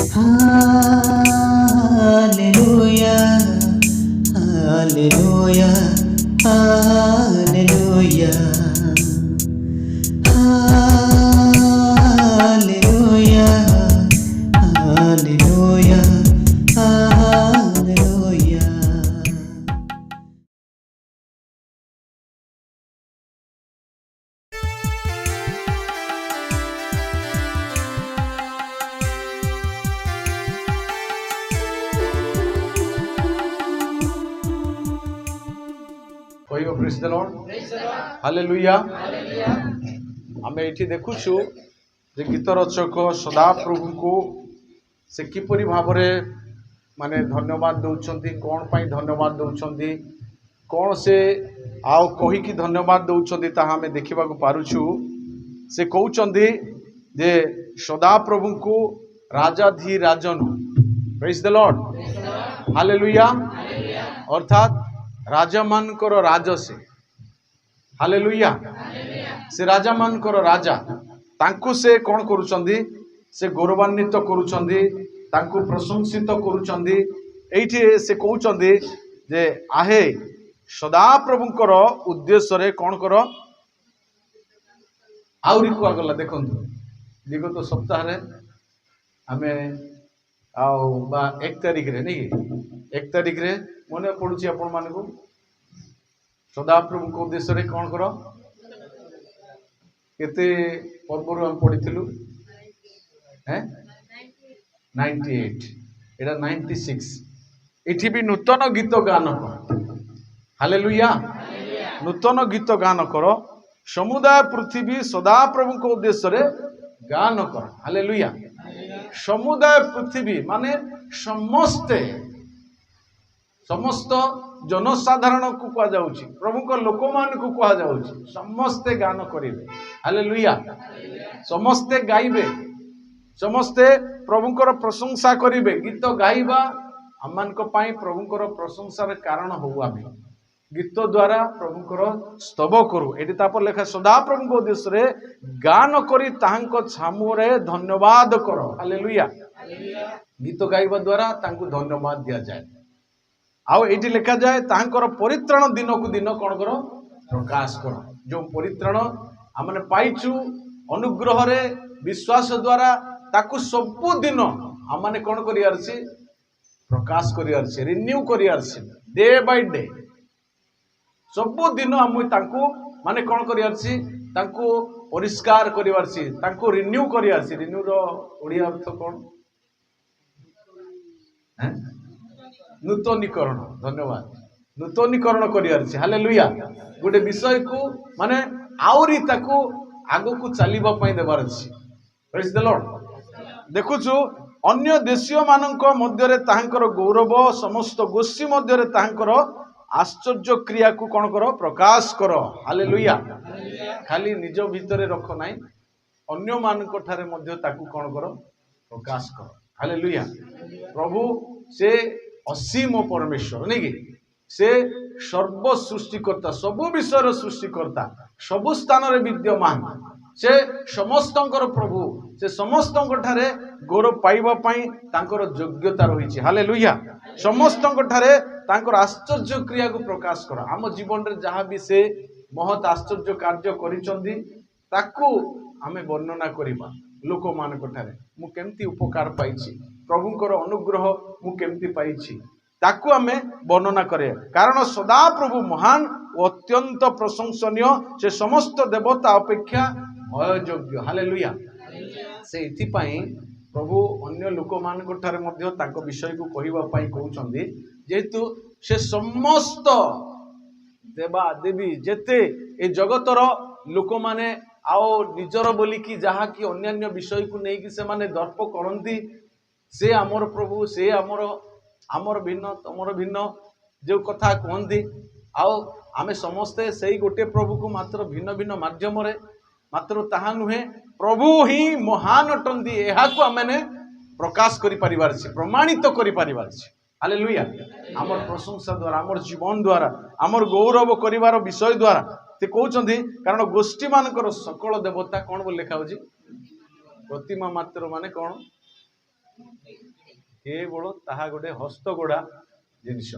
Hallelujah, hallelujah, hallelujah, hallelujah, hallelujah, hallelujah. Praise the Lord. Hallelujah. आमे एठी देखुछु जे गीत रचक सदा प्रभु को से किपरि भाबरे माने धन्यवाद दउछंती कोन पई धन्यवाद दउछंती कोन से आउ कहि कि धन्यवाद दउछंती ता हमें देखिबा को पारुछु से कहउचंती जे सदा प्रभु को राजाधी राजन प्रेज द लॉर्ड हालेलुया अर्थात राजा मानकर राजा से हालेलुया से राजा मानकर राजा तांकु से कौन करुचंदी से गौरवान्वित करुचंदी तांकु प्रशंसित करुचंदी एठी से कहउचंदी जे आहे सदा प्रभुकर उद्देश्य रे कौन कर आउरी को गला देखंतु विगत सप्ताह रे हमें आउ बा 1 तारिख रे नहीं 1 तारिख रे मने पडुची आपण मानकु सदा प्रभु को उद्देश्य रे कौन कर केते पर्वर हम पढ़िथिलु हैं 98 एटा 96 एठी भी नूतन गीत गान कर हालेलुया नूतन गीत गान कर समुदाय पृथ्वी सदा प्रभु को उद्देश्य रे गान कर हालेलुया समुदाय पृथ्वी माने समस्त जनसाधारण को कहा जाउची प्रभु को लोक मान को कहा जाउची समस्ते गान करिवे हालेलुया समस्ते गाइबे समस्ते प्रभुकर प्रशंसा करिवे गीत गाइबा हमन को पाई प्रभुकर प्रशंसार कारण हो आमे गीत द्वारा प्रभुकर स्तव करू एटी तापर लेखा सदा प्रभु को उद्देश्य रे गान करी ताहांको छामुरे धन्यवाद करो हालेलुया गीत गाइबा द्वारा तांको धन्यवाद दिया जाए आउ एटी लिखा जाए तांकर परित्राण दिन को दिन कौन कर प्रकाश कर जो परित्राण आमने पाइचु अनुग्रह रे विश्वास द्वारा ताकु सब दिन आमने कौन करियार छी प्रकाश करियार छी रिन्यू करियार छी डे बाय डे सब दिन हम तांको माने कौन करियार छी तांको परिष्कार करिवार छी तांको रिन्यू करियार छी रिन्यू रो ओडिया अर्थ कौन हैं नूतनीकरण धन्यवाद नूतनीकरण करियार छी हालेलुया गोटे विषय को माने आउरी ताकू आगो को चलीबा पई देबार छी प्रेज द लॉर्ड देखुछु अन्य देशीय मानक मध्य रे ताहांकर गौरव समस्त गोष्ठी मध्य रे ताहांकर आश्चर्य क्रिया को कोन करो प्रकाश करो हालेलुया खाली निज भीतरे रख नाही अन्य मानक ठारे मध्य ताकू कोन करो प्रकाश करो हालेलुया प्रभु से असीम परमेश्वर नहीं कि से सर्व सृष्टिकर्ता सबु विषय सृष्टिकर्ता सबु स्थान रे विद्यमान से समस्तंकर प्रभु से समस्तंकर ठारे गौरव पाइबा पई तांकर योग्यता रहिछि हालेलुया समस्तंकर ठारे तांकर आश्चर्य क्रिया को प्रकाश कर आम जीवन रे जहाँ भी से महत आश्चर्य कार्य करिसंदी ताकू आमे वर्णना करिबा लोक मानक ठारे मु केमती उपकार पाइछि प्रभुंकर अनुग्रह मु केमती पाइछि ताकू आमे वर्णना करे कारण सदा प्रभु महान और अत्यंत प्रशंसनीय से समस्त देवता अपेक्षा भययोग्य हालेलुया से इथि पई प्रभु अन्य लोक मानक ठारे मध्य तांको विषय को कहिबा पई कहउचंदी जेतु से समस्त देवा देवी जेते ए जगतर लोक माने आओ निजर बोली कि जहा कि अन्य विषय को नहीं कि से माने दर्प करंती से आमर प्रभु से आमर भिन्न तमर भिन्न जो कथा कहती आओ आमे समस्ते सही गोटे प्रभु को मात्र भिन्न भिन्न माध्यम रे मात्र ताहा नुहे प्रभु ही महान अटंती एहा को आमे प्रकाश करि परिवार छी प्रमाणित करि परिवार छी हालेलुया आमर प्रशंसा द्वारा आमर जीवन द्वारा आमर गौरव करिवार विषय द्वारा ते कहउचंदी कारण गोष्ठी मानकर सकल देवता कोन बोल लिखा होची प्रतिमा मात्र माने कोन केवल ताहा गोटे हस्तगढ़ा जिनिस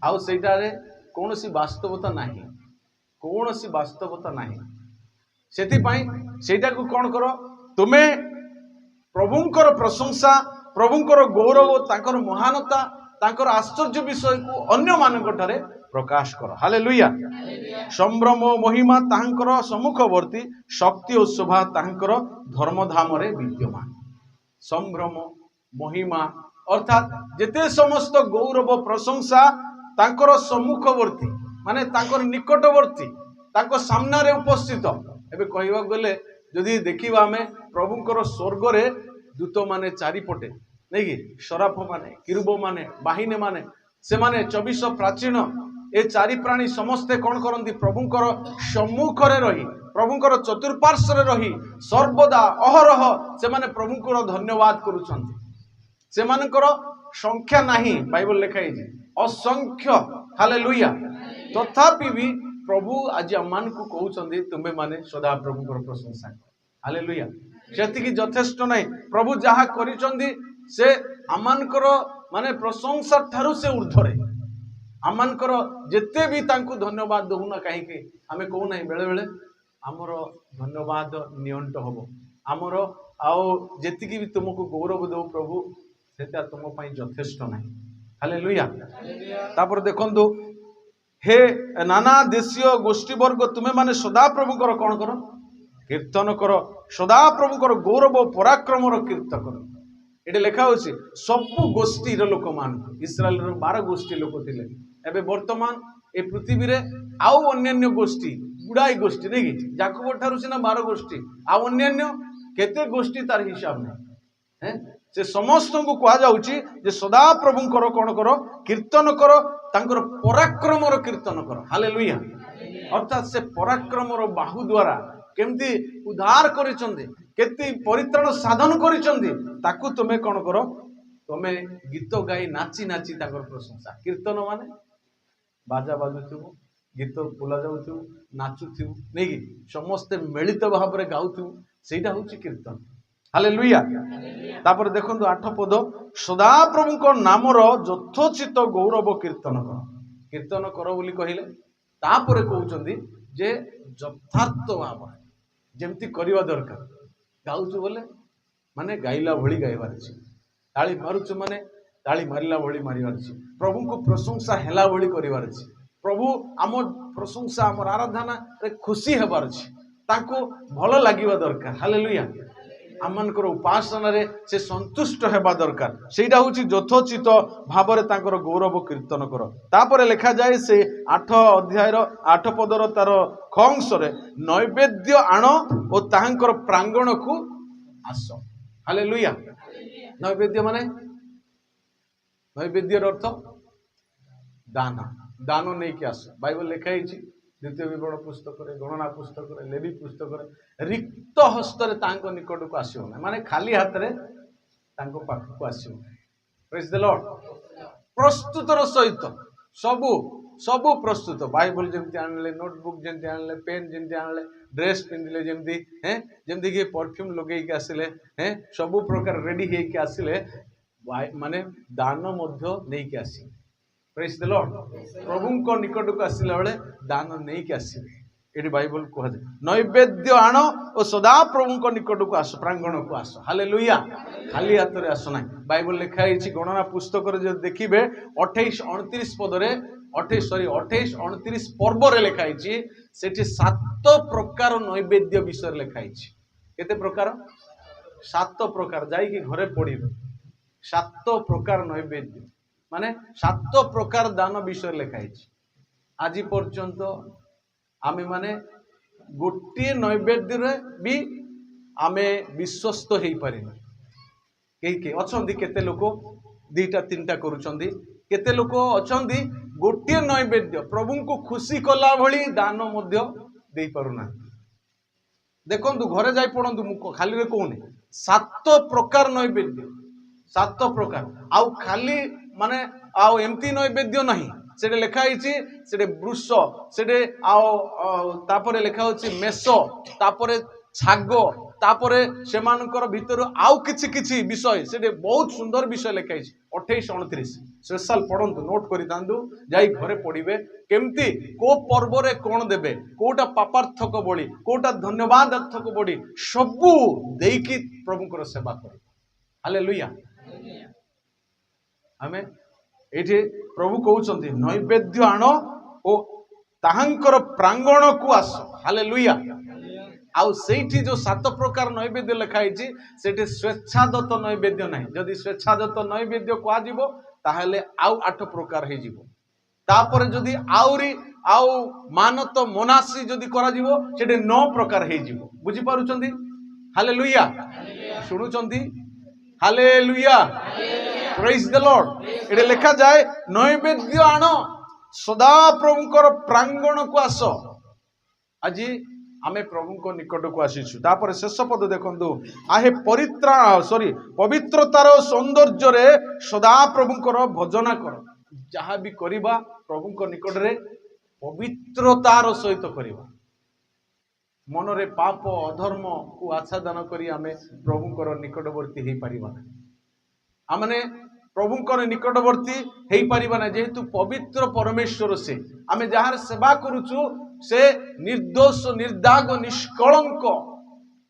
आउ सेटारे कौनसी वास्तवता नहीं कौनसी वास्तवता नहीं सेथिपाई सेटा को कौन करो तुमे प्रभुंकर प्रशंसा प्रभुंकर गौरव तांकर महानता तांकर आश्चर्य विषय को अन्य मानक ठारे प्रकाश कर हालेलुया संभ्रम महिमा तांकर सम्मुखवर्ती शक्ति और शोभा तांकर धर्मधाम रे विद्यमान संभ्रम महिमा अर्थात जेते समस्त गौरव प्रशंसा तांकर सम्मुखवर्ती माने तांकर निकटवर्ती तांको सामना रे उपस्थित एबे कहवा गले जदि देखिबा हमें प्रभुंकर स्वर्ग रे दूत माने चारिपटे नहीं कि शराफ माने किरुब माने बाहिनी माने से माने 24 प्राचीन ए चारि प्राणी समस्ते कौन करती प्रभुंकर सम्मुख रे रही प्रभुंकर चतुर्पार्श्व रे रही सर्वदा अहरह से माने प्रभुंकर धन्यवाद करुछंती से मानकर संख्या नहीं बाइबल लिखाई असंख्य हालेलुया तथापि भी प्रभु आज अम्मान को कहउछंती तुमे माने सदा प्रभुंकर प्रशंसा कर हालेलुया सेतिकी यथेष्ट नहीं प्रभु जहा करिछंती से अम्मानकर माने प्रशंसा ठारू से ऊर्ध्वरे अम्मानकर जेते भी तांको धन्यवाद दउना काहे कि हमें कहू नहीं बेले बेले हमर धन्यवाद नियंट हबो हमर आउ जेतिकी भी तुमको गौरव दो प्रभु सेता तुम पई यथेष्ट नहीं हालेलुया तापर देखंतु हे नाना देशीय गोष्ठी वर्ग तुम्हें माने सदा प्रभुकर कौन कर कीर्तन कर सदा प्रभुकर गौरव पराक्रम कीर्तन कर ये लिखा हो सबु गोष्ठी लोक मान इस्राएल 12 गोष्ठी लोक थे एबे वर्तमान ए पृथ्वी रे आउ अन्य गोष्ठी गुड़ाई गोष्ठी नहीं कि जाकब ठारू सिना 12 गोष्ठी आउ अन्य केते गोष्ठी तार हिसाब नहीं हैं से समस्त को कहा जाउची जे सदा प्रभुंकर कौन कर कीर्तन कर तांकर पराक्रम कीर्तन कर हालेलुया अर्थात से पराक्रम बाहु द्वारा केमती उद्धार करिसंदे केती परित्राण साधन करिसंदे ताकू तुमे कौन कर तुमे गीत गाई नाची नाची तांकर प्रशंसा कीर्तन माने बाजा बाजुथु गीत बोला जाउथु नाचुथु नहीं कि समस्ते मिलित भाव में गाउथु सेटा होची कीर्तन हालेलुया तापर देखंतु 8 पद सदा प्रभुंको नामर यथोचित गौरव कीर्तन कर बोली कहले तापर कहउचंदी जे यथार्थ भाव जेमती करबा दरकार गाउछु बोले माने गाइला भली गाइबार अछि ताली मारुछु माने ताली मारिला भली मारिबार अछि प्रभु को प्रशंसा हेला भली करिबार अछि प्रभु आम प्रशंसा आम आराधना रे खुशी हेबार अछि ताको भलो लागिबा दरकार हालेलुया आमनकर उपासना रे से संतुष्ट हेबा दरकार सेटा होची यथोचित भाव रे तांकर गौरव कीर्तन कर तापरे लिखा जाए से 8 अध्याय 8 पदर तार खंस रे नैवेद्य आण ओ तांकर प्रांगण को आस हालेलुया नैवेद्य माने नैवेद्य अर्थ दान दान नहीं कि आस बाइबल लिखा है द्वितीय विवरण पुस्तक गणना पुस्तक लेवी पुस्तक रिक्त हस्तर तांको निकट को आसो ना माने खाली हाथ रे तांको पाख को आसो प्रेज द लॉर्ड प्रस्तुतर सहित सबु सबु प्रस्तुत बाइबल जेमती आनले नोटबुक जेमती आनले पेन जेमती आनले ड्रेस पिंदिले जेमती हैं जेमती के परफ्यूम लगेई के आसिले हैं सबु प्रकार रेडी हे के आसिले माने दान मध्य नहीं के आसी प्रेज द लॉर्ड प्रभु को निकट को आसिला बेले दान नहीं के आसीबे एडी बाइबल कह नैवेद्य आण और सदा प्रभु को निकट को आस प्रांगण को आस हालेलुया खाली हाथ रे आस ना बाइबल लिखा है गणना पुस्तक रे जो देखिबे 28 29 पद रे 28 29 पर्व रे लिखा है सेठी 7 प्रकार नैवेद्य विषय लिखा है केते प्रकार 7 प्रकार जाई कि घरे पढिबे 7 प्रकार नैवेद्य माने 7 प्रकार दान विषय लिखा है आज पर्यंत आमे माने गोटे नैवेद्य रे भी आमे विश्वस्त हो पारिना के अछंदी केते लोक 2टा 3टा करूछंदी केते लोक अछंदी गोटे नैवेद्य प्रभु को खुशी कला भली दान मध्य दे पारुना देखंतु घरे जाई पड़ंतु मु खाली रे कहूनी 7 प्रकार नैवेद्य 7 प्रकार आउ खाली माने आउ एमती नैवेद्य नहीं सेटे लिखा है वृष से तापर लिखा मेष तापर छाग तापरे सेमानकर भितर आउ किछि किछि विषय से बहुत सुंदर विषय लिखाई 28-29 स्पेशल पढ़ंतु नोट करि दांदु जाई घरे पढ़िबे केमती को पर्व रे कोन देबे कोटा पापार्थक बळी कोटा धन्यवादार्थक बळी सबु देकी प्रभुकर सेवा करिबा हालेलुया आमे एठी प्रभु कहउचंती नैवेद्य आण ओ ताहांकर प्रांगण को आस हालेलुया आउ सेठी जो 7 प्रकार नैवेद्य लिखाई सेठी स्वेच्छादत्त नैवेद्य नहीं जदि स्वेच्छादत्त नैवेद्य को आजिबो ताहले आउ 8 प्रकार हे जिवो तापर जदि आउरी आउ मानत मोनासी जदि करा जिवो सेठी 9 प्रकार हे जिवो बुझी पारुचंदी हालेलुया सुनुचंदी हालेलुया प्रेज द लॉर्ड एडे लिखा जाए नैवेद्य आनो सदा प्रभुकर प्रांगण को आस आज आमे प्रभु को निकट को आसीछु तापर शेष पद देखंतु आहे पवित्रतार सौंदर्य रे सदा प्रभुकर भजना कर जहाँ भी करिबा प्रभु को निकट रे पवित्रतार सहित करिबा मन रे पाप अधर्म को आच्छादन करी आमे प्रभुकर निकटवर्ती हे परिबा आमने प्रभुकर निकटवर्ती हे परिबा ना जेहेतु पवित्र परमेश्वर से आमे जहार सेवा करूछु से निर्दोष निर्दाग निष्कलंक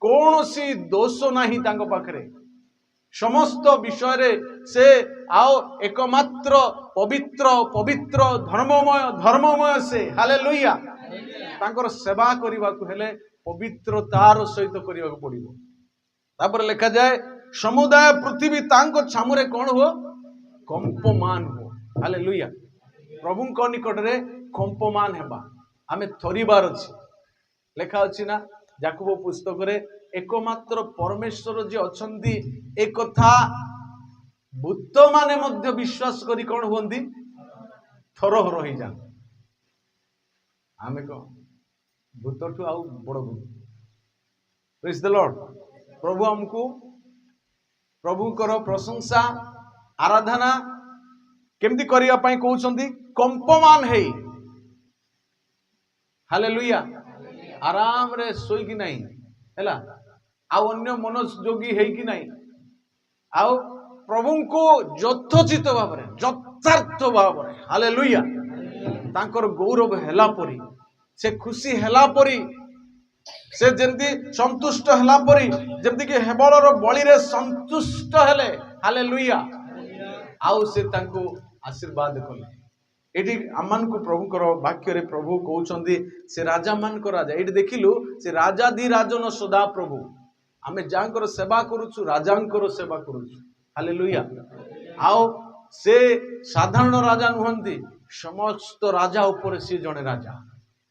कौन सी दोष नहीं तांको पाखरे समस्त विषय रे से आओ एकमात्र पवित्र पवित्र धर्ममय से हालेलुया तांकर सेवा करिबा को हेले पवित्रतार सहित करिबा को पड़िबो तापर लिखा जाए समुदाय पृथ्वी तांको छामुरे कौन हो कंपमान हो हालेलुया प्रभु को निकट रे कंपमान हेबा आमे थरिबार अछि लेखा अछि ना याकूब पुस्तक रे एकमात्र परमेश्वर जे अछंती एक कथा भूत माने मध्य विश्वास करी कोन होंदी थरहर होई जा आमे को भूतठु आउ बड़ भूत प्रेज द लॉर्ड प्रभु हमको प्रभु कर प्रशंसा आराधना केमती करिया पई कहउछंती कंपमान हेई हालेलुया आराम रे सोई कि नहीं हैला आउ अन्य मनोयोगी है कि नहीं आउ प्रभु को यथोचित भाव रे यथार्थ भाव रे हालेलुया तांकर गौरव हेला परी से खुशी हेला परी से जेंती संतुष्ट हेला परी जेंती कि हेबळर बळी रे संतुष्ट हेले हालेलुया आउ से तांको आशीर्वाद कले एटी आमान को प्रभु कर वाक्य रे प्रभु कहउचंदी से राजा मान को राजा एटी देखिलु से राजा दी राजन सदा प्रभु आमे जांकर सेवा करूछु राजांकर सेवा करूछु हालेलुया आओ से साधारण राजा नुहंती समस्त राजा ऊपर से जने राजा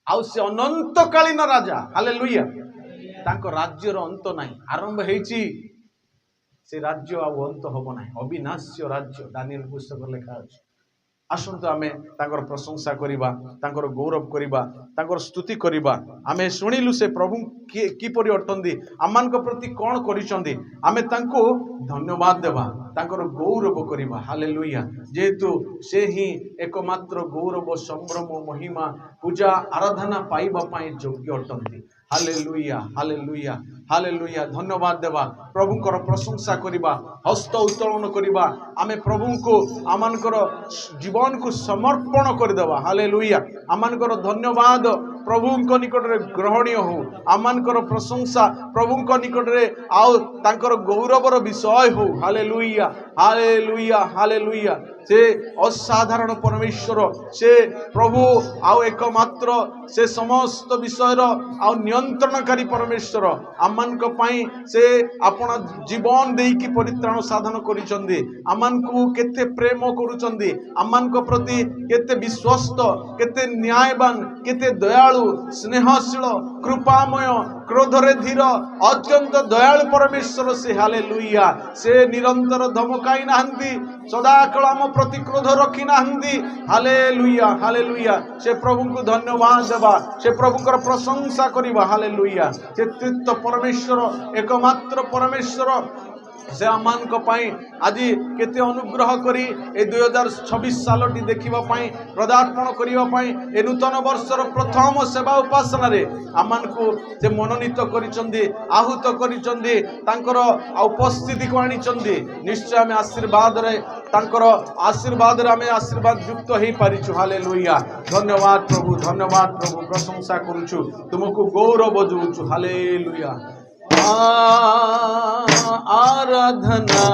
आउ से अनंत कालीन राजा हालेलुया तांको राज्यर अंत नाही आरंभ हेची से राज्य आ अंत होबो नाही अविनाश्य राज्य दानिएल पुस्तक लिखा अछि आसंतु आमे तांकर प्रशंसा करिबा तांकर गौरव करिबा तांकर स्तुति करिबा आमे सुनिलु से प्रभु की परि अटंदी आमान को प्रति कोन करिसंदी आमे तांको धन्यवाद देबा तांकर गौरव करिबा हालेलुया जेतु से ही एकमात्र गौरव संभ्रम महिमा पूजा आराधना पाइबा पई योग्य अटंदी हालेलुया हालेलुया हालेलुया धन्यवाद देवा प्रभु कर प्रशंसा करिबा हस्त उत्तोलन करिबा आमे प्रभु को आमानकर जीवन को समर्पण कर देवा हालेलुया आमानकर धन्यवाद प्रभु को निकट रे ग्रहणीय हो आमानकर प्रशंसा प्रभु को निकट रे आउ तांकर गौरवर विषय हो हालेलुया हालेलुया हालेलुया से असाधारण परमेश्वर से प्रभु आउ एकमात्र से समस्त विषय आउ नियंत्रणकारी परमेश्वर आमान को पाई से आपण जीवन देई की परित्राण साधन करिसंदी आमान को केते प्रेम करूचंदी आमान को प्रति केते विश्वस्त केते न्यायवान केते दयालु स्नेहशील कृपामय क्रोधरे धीर अत्यंत दयालु परमेश्वर से हालेलुया से निरंतर धमकाई नाहंती सदा काल आम प्रति क्रोध रखी नाहंती हालेलुया हालेलुया से प्रभु को धन्यवाद देबा से प्रभुकर प्रशंसा करिबा हालेलुया से तृतीय परमेश्वर एकमात्र परमेश्वर से आमान को पाई आज केते अनुग्रह करी ए 2026 सालटी देखिबा पाई पदार्पण करिबा पाई ए नूतन वर्षर प्रथम सेवा उपासना रे आमान को जे मनोनीत करिचंदी आहुत करिचंदी तांकर उपस्थिति को आनिचंदी निश्चय आमे आशीर्वाद रे तांकर आशीर्वाद रे आमे आशीर्वाद युक्त हेई पारिछु हालेलुया धन्यवाद प्रभु प्रशंसा करूछु तुमको गौरव जोउछु हालेलुया आराधना